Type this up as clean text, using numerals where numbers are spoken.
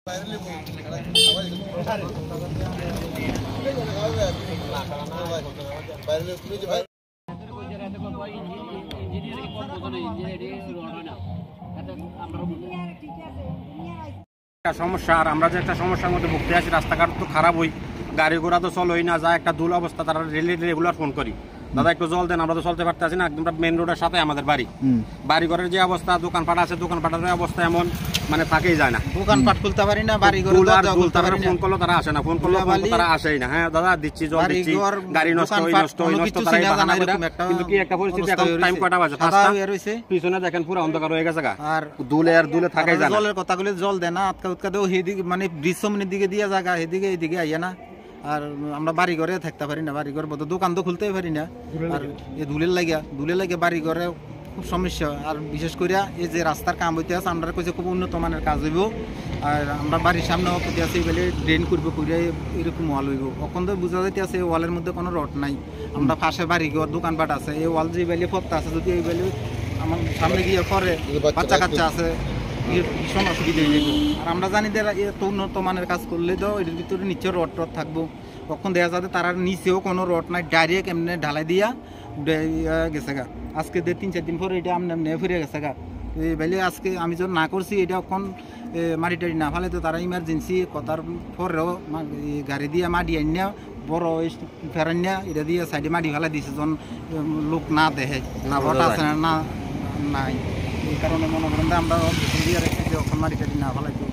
সমস্যা আর আমরা যে একটা সমস্যার মধ্যে ভুগতে আছি, রাস্তাঘাট তো খারাপ হই, গাড়ি ঘোড়া তো চলোই না, যা একটা দুল অবস্থা। তারা রেগুলার ফোন করি, দাদা একটু জল দেন, আমরা তো চলতে পারতেছি না। একদম মেন রোডের সাথে আমাদের বাড়ি ঘরের যে অবস্থা, দোকানপাট আছে, দোকানপাটের অবস্থা এমন মানে থাকেই যায় না, দোকানপাট খুলতে পারি না, বাড়ি ঘর ফোন করলো তারা আসে না, ফোন করলো তারা আসেই না। হ্যাঁ দাদা দিচ্ছি, জল দিচ্ছি, গাড়ি নষ্ট কিন্তু কি একটা পরিস্থিতি। এখন টাইম কটা বাজে? 5টা। পিছনে দেখেন পুরো অন্ধকার হয়ে গেছে, আর দুলে থাকাই যায় না। জলের কথা বলে জল দেয় না, আটকা উৎকা দেও সেদিকে মানে ব্রিজ সামনের দিকে দিয়ে জায়গা সেদিকে এইদিকে আইয়া না। আর আমরা বাড়ি ঘরে থাকতে পারি না, বাড়ি ঘর বলতে দোকান তো খুলতেই পারি না। আর এই ধুলের লাগে বাড়ি ঘরে খুব সমস্যা। আর বিশেষ করে এই যে রাস্তার কাম হইতে আছে, আমরা কইছে খুব উন্নত মানের কাজ হইব। আর আমরা বাড়ির সামনে অপতি আছে বলে ড্রেন করবো, করে এরকম ওয়াল হইব। এখন তো বোঝা যাইতে আছে এই ওয়ালের মধ্যে কোনো রড নাই। আমরা পাশে বাড়ি ঘর দোকানপাট আছে, এই ওয়াল যে বেলে ফত্তা আছে, যদি এই বেলে আমার সামনে গিয়ে পরে বাচ্চা কাচ্চা আছে, ভীষণ অসুবিধা হয়ে যাবে। আর আমরা জানি যে এত উন্নত মানের কাজ করলে তো এর ভিতরে নিচে রড থাকবো। তখন দেখা যাবে তার নিচেও কোনো রড নাই, ডাইরেক্ট এমনি ঢালাই দিয়া গেছে গা। আজকে 3-4 দিন পরে এটা এমনি ফিরে গেছে গা। বেলে আজকে আমি যখন না করছি এটা এখন মাটি টাড়ি না ফেলে তো তারা ইমার্জেন্সি কথার পরেও গাড়ি দিয়ে মাটি আনিয়া বড় ফেরানিয়া এটা দিয়ে সাইডে মাটি ফেলা দিয়েছে, যখন লোক না দেখে না রড আছে না নাই। এই কারণে মনে করেন আমরা দিয়ে রেখেছি, যখন মাটি টাড়ি না ফেলাই তো